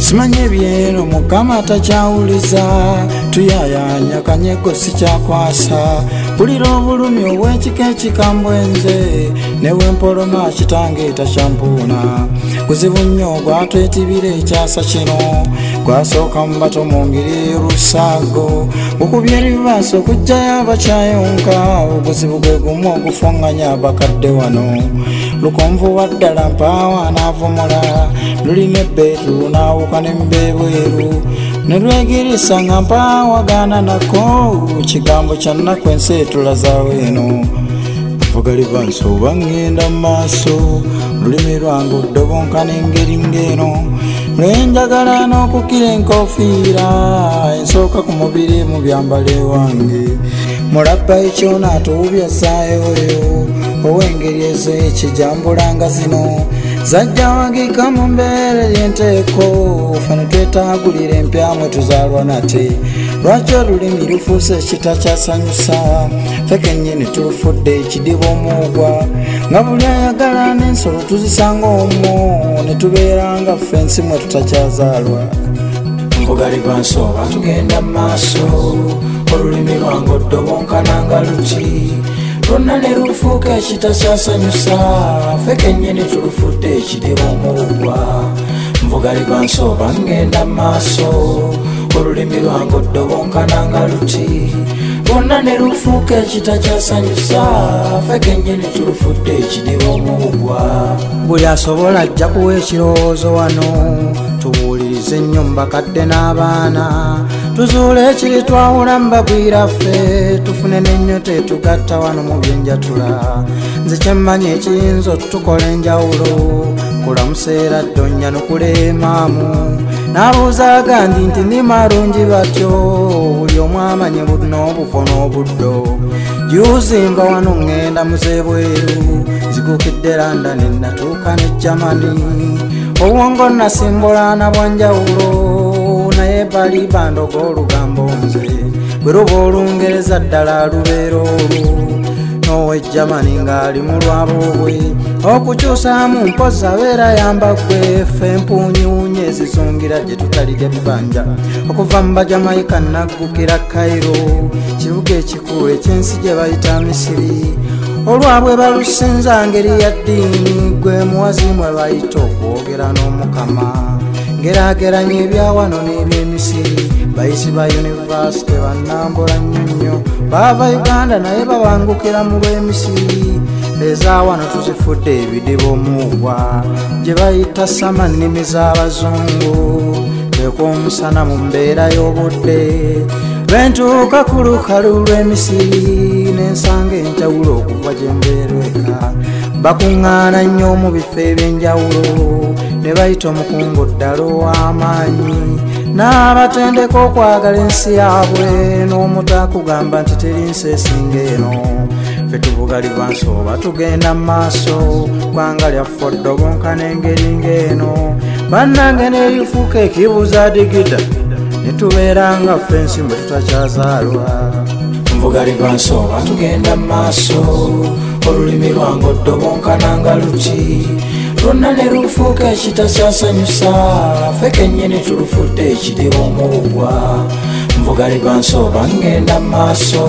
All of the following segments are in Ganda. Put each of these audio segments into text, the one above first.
Simanye byero mukama takyawuliza tuyayanya kanyego sikyakwasa bulira obulumi obw'ekika ekikambwe nze newempoloma kitange takyampuuna kuzibu nnyo gwatwetibira ekyasa kino gwasooka mu bato mu ngeri y'olusaago gukubye ebibaaso okugjayo abakyayonka obuzibu gwe gumu okufuŋŋanya abakadde wano lukonvu waddala mpaawa n'avumula lulina ebbeetu n'awuka n'embebweru ne lwegirisa nga mpaawagana nako kigambo kya nnaku ensi etulazaawo eno vuga livanso oba ŋŋenda mu maaso lulimi lwange oddobonka n'engeri ng'eno lwenjagala n'okukira enkofiira ensooka ku mubiri mu byambale wange mulabba ekyona atuwubyasaayoyo ow'engeri ezo ekijambulanga zino zajja wagika mu mbeera y'enteeko ffe ne twetaagulira empyamu tuzaalwa nate lwaki olulimi lufuuse ekitakyasanyusa ffe kennyini tulufudde ekidiba omuugwa nga buli ayagala n'ensolo tuzisanga omwo ne tubeera nga ffe ensi mwe tutakyazaalwa mvuga livansi oba tugenda mu maaso olulimi lwange oddobonkana nga luki lwonna ne lufuuka ekitakyasanyusa ffe kennyini tulufudde ekidiba omuugwa mvuga livansi oba ngenda mu maaso olulimi lwange oddobonkana nga luti lwonna ne lufuuka ekitakyasanyusa ffe kennyini tulufudde ekidiba omuugwa buli asobola ajja kuwa ekirowoozo wano tubuulirize ennyo mu bakadde n'abaana tuzuule ekiri twawula mu bagwira ffe tufune n'ennyo tetugatta wano mu byenjatula nze kyemmanyi ekiyinza otutukola enjawulo kulamuseera ddonya nokuleemaamu n'abuuza agandi nti ndi marungi batyo buli omu amanye n'obufo n'obuddo juuzi nva wano ŋŋenda muzeebweru zigukidde London natuuka ne Germany obwongo nasimbulana bwanjawulo naye bali bandoga olugambo nze bwe luba Olungereza ddala lubeera olwo n'owe Germany ng'ali mu lwabo bwe okukyusaamu mpozi abeera yamba gwe ffe empuunyuunye ezizungira gye tutalidde bibanja okuva mu Bajamaika naggukira Cairo kibuga ekikulu eky'ensi gye bayita Misiri olwabwe balusinza ngeri ya ddiini gwe muwazi mwe bayita okwogera n'Omukama ngerageranya ebyawano n'ebyemisiri bayisi ba yunivasite bannambula nnyonnyo baava Uganda naye babangukira mu lw'emisiri ezawano tuzifudde ebidiba omuugwa gye bayita sama nnimi z'abazungu ekwomusana mu mbeera y'obudde lwentuuka ku lukalu lw'emisiri n'ensanga enjawulo okuva gye mbeera eka bakuŋŋaana nnyo mu bifo eby'enjawulo ne bayita omukungu ddala ow'amaanyi n'abatendeka okwagala ensi yaabwe n'omutakugamba nti teri nsi esinga eno ffe tuvuga livansi oba tugenda mu maaso ggwanga lyaffe oddobonka n'engeri ng'eno bannange n'erifuuka ekibuuza digida ne tubeera nga ffe ensi mwe tutakyazaalwa mvuga livansi oba tugenda mu maaso olulimi lwange oddobonkana nga luki lwonna ne lufuuka ekitakyasanyusa ffe kennyini tulufudde ekidiba omuugwa mvuga livansi oba ngenda mu maaso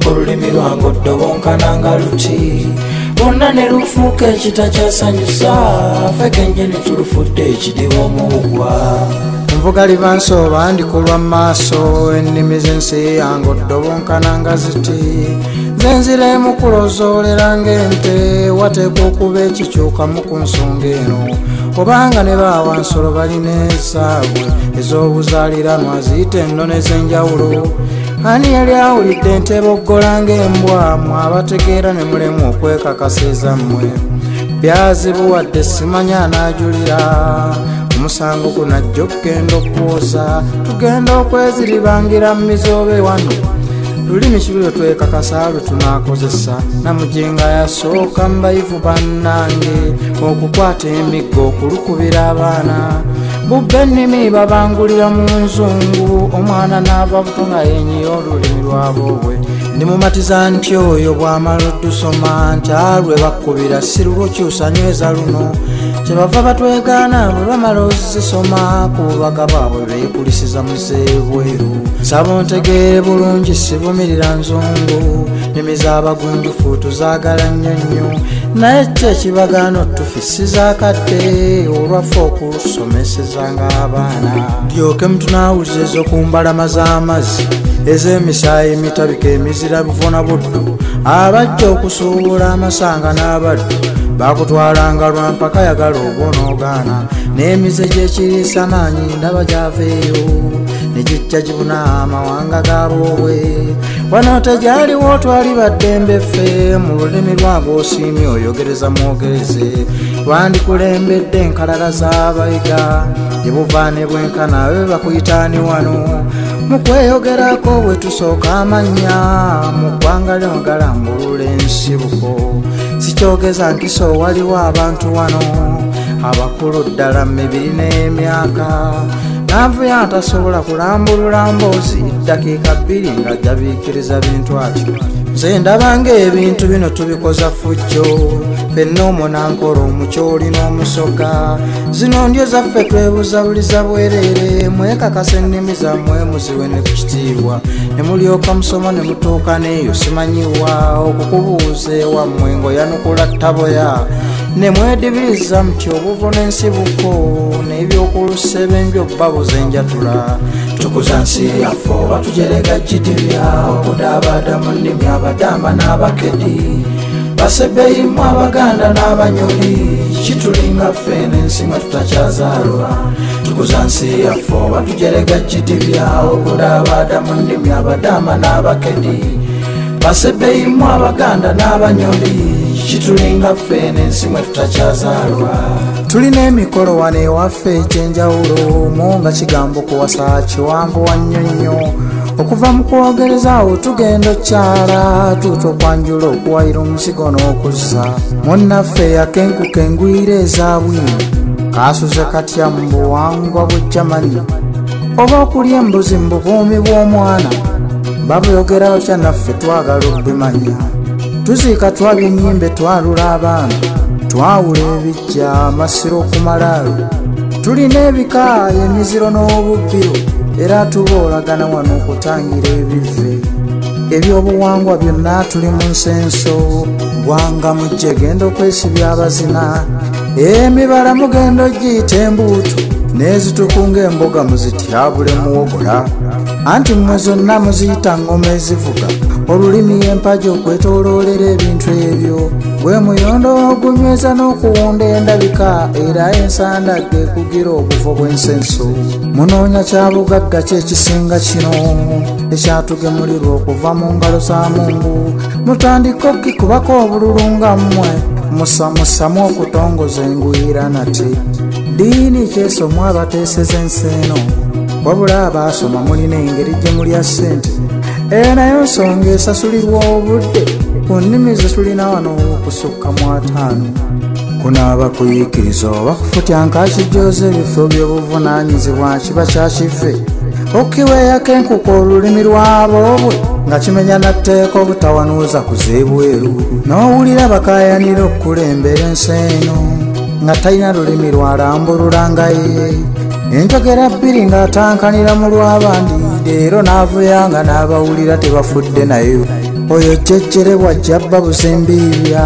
olulimi lwange oddobonkana nga luti lwonna ne lufuuka ekitakyasanyusa ffe kennyini tulufudde ekidiba omuugwa mvuga livansi oba ndikulwa mu maaso ennimi z'ensi yange oddobonkana nga ziti nze nziremu kulozoolera ng'ente wateekwa okuba ekikyukamu ku nsonga eno obanga ne baawansolo balina ezaabwe ez'obuzaaliranwa ziyita ennono ez'enjawulo ani yali awulidde ente boggola ng'embwa mwe abategeera ne mulemu okwekakasa ezammwe byazibuwadde simanya anajulira omusango gunajja okugenda okwoza tugenda okweziribangira mu mizobe wano lulimi kibiro twekakasa lwe tunakozesa namujinga yasooka mbayivu bannange okukwata emiggo okulukubira abaana bubba ennimi babangulira mu nzungu omwana n'ava buto nga yenyiya olulimi lwaboobwe ndimumatiza nti oyo bw'amala oddusoma nti alwe bakkubira si lulwokyusa nyweza luno kyebava batwegaana bwe bamala ozisoma ku bubaga bwabwe beekulisiza muzeebweru nsaba ontegeere bulungi sivumirira nzungu nnimi z'abagunjufu tuzaagala nnyo nnyo naye kyo ekibagaano tufisizakadde olwaffe okusomesezanga abaana ndyoke mutunaawuliriza okumbalama z'amazzi ez'emisaayi emitabika emizira buvuna buddu abajja okusuubula amasanga n'abaddu bakutwalanga lwampaka yagala obwonoogaana n'emize gy'ekiriisa maanyi ndaba gyaveeyo ne gijja gibuna amawanga gaboobwe wano tegyaliwo twali baddembe ffe mu lulimi lwange osiimye oyogereza mwogereze lwandikulembedde enkalala z'abayiga gye buva ne bwenkana be bakuyitaani wano mu kweyogerako bwe tusooka amannya mu ggwanga lyogalambulula ensibuko sikyogeza nkiso waliwo abantu wano abakulu ddala mu mibiri n'emyaka naavuyo atasobola kulambulula mboozi dakiika 2 nga jabiikiriza bintu atyo nze ndabanga ebintu bino tubikoza fujjo ffenna omunankolo omukyoli n'omusoga zino ndyo zaffe twebuzabuliza bwereere mwekakasa ennimi zammwe muziwe ne ku kitiibwa ne mulyoka musoma ne mutuuka n'eyo simanyiwa okukubuuza ewammwe ng'oyanukula ttaboya ne mwedibiriza muti obuvu n'ensibuko n'ebyokulusebenbyo babuze enjatula tukuza nsi yaffe oba tujerega jidibya okudaabada mu nnimi abadamba n'abakedi basebeyimu abaganda n'abanyoli kitulinga ffe n'ensi mwe tutakyazaalwa tukuza nsi yaffe oba tujerega jidibya okudaabada mu nnimi abadamba n'abakedi basebeyimu abaganda n'abanyoli kitulinga ffe n'ensi mwe tutakyazaalwa tulina emikolo wano ewaffe ekyenjawulo mu nga kigambo kuwasa kiwanvu wannyo nnyo okuva mu kwogereza awo tugenda okyala tuuta okwanjula okuwayira omuzigo n'okuzza munnaffe yakenkukengwira ezabwino kaasuze katya mu buwangwa bw'ejjamani oba okulya embuzi mu bubuumi bw'omwana babuyogera batya naffe twagala okubimanya tuziika twabya ennyimbe twalula abaana twawula ebijja amasiro okumalaalo tulina ebika emiziro n'obubbiro era tuboolagana wano okutangira ebive ebyobuwangwa byonna tuli mu nsenso gwanga mujje genda okwesibya abazina emibala mugenda ogiyita embuutu n'ezitukunga emboga muzityabule muwogola anti mmwe zonna muziyita ngoma ezivuga olulimi empagi okwetooloolera ebintu ebyo gwe muyondo ogunyweza n'okuwunda endabika era ensanda gekugira obuvo bw'ensenso munoonya kyabugagga kyekisinga kino ekyatugemulirwa okuva mu ngalo za Mungu mutandika okukikubako obululu nga mmwe musamusamu okutongoza engwira nate diini kyesomwa abateeseza ensi eno wabula abaasoma mulina engeri gye mulya ssente naye nsonga esasulirwa obudde ku nnimi ze tulina wano okusukka mu 5 kunaaba kuyiikiriza oba kufutya nkakijooza ebifo by'obuvunaanyizibwa kiba kyakive okkiweeyako enkuku olulimi lwaboobwe nga kimenya natteeka obutawanuuza kuzeebweru n'owulira bakaayanira okukulembera ensi eno nga talina lulimi lwalambulula nga ye enjogera 2 ng'atankanira mu lw'abandi leero n'avuyanga n'abawulira tebafudde nayo oyo jjejjere bwajjabba buzimbiirya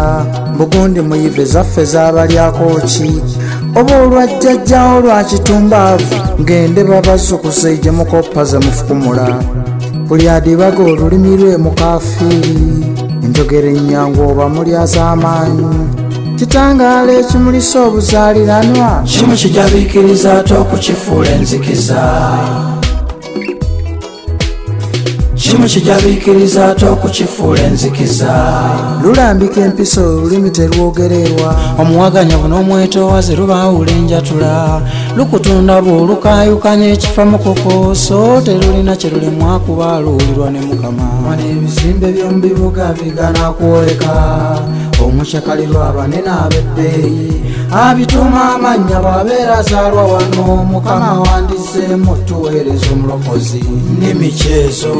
mbugundi muyive zaffe z'abalyako ki oba olwajjajjawo lwa kitumbaavu ngende babazukuze gye mukoppa ze mufukumula buli adibaga olulimi lwe mukaafiiri enjogera ennyangu oba mulyaz'amaanyi kitangaala ekimulisa obuzaaliranwa kimu kijabiikiriza ate okukifuula enzikiza kimu kijabikiriza ate okukifuula enzikiza. Lulambika empiso olulimi terwogererwa, omuwaganyavu n'omwetoowaze lubaawula enjatula. Lukutunda bw'olukayukanya ekifa mu kokooso, terulina kye lulemwa kuba luwulirwa ne Mukama. Wano ebizimbe by'omu bibuga bigana kwoleka, omushakalirwa abanene ab'ebbeeyi, abituuma amannya bw'abeera azaalwa wano. Mukama wandiseemu tuweereza omulokozi. N'emichezo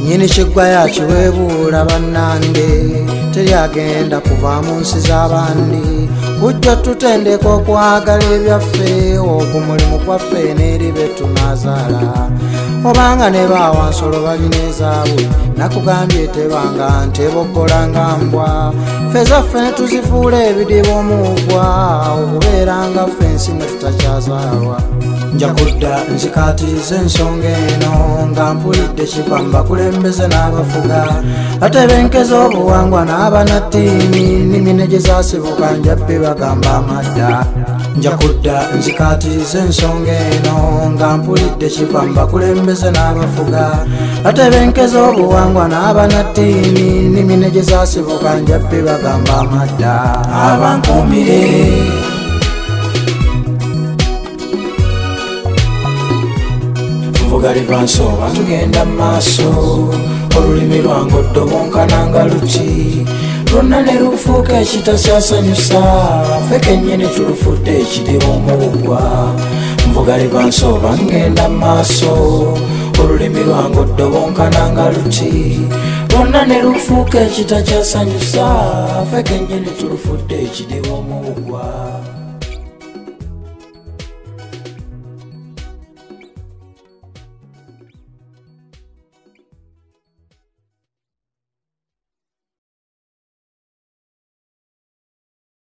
nyini kiggwa yakiweebuula bannange, teri agenda kuva mu nsi z'abandi. Bujja tutendeka okwagala ebyaffe, ogwo mulimu gwaffe n'eri be tunaazaala. Obanga ne baawa nsolo balina ezaabwe, nakugambye tebanga nteboggola nga mbwa. Ffe zaffe ne tuzifuula ebidiba omuggwa, okubeera nga ffe ensi ne tutakyazaalwa. Nja kudda nzikaatiriza ensonga eno, nga mpulidde kiva mu bakulembeze n'abafuga, atebenkeza obuwangwa n'abanattiini. Nnimi ne gye zaasibuka njabbe bagamba amadda. Nja kudda nzikaatiriza ensonga eno, nga mpulidde kiva mu bakulembeze n'abafuga, atebenkeza obuwangwa n'abanattiini. Nnimi ne gye zaasibuka njabbe bagamba amadda. Abankuumire mvuga liva nsooba tugenda mu maaso, olulimi lwange oddobonkana nga luki, lwonna ne lufuuka ekitakyasanyusa, ffe kennyini tulufudde ekidiba omuwugwa. Mvuga liva nsooba ngenda mu maaso, olulimi lwange oddobonkana nga luki, lwonna ne lufuuka ekitakyasanyusa, ffe kennyini tulufudde ekidiba omuwugwa.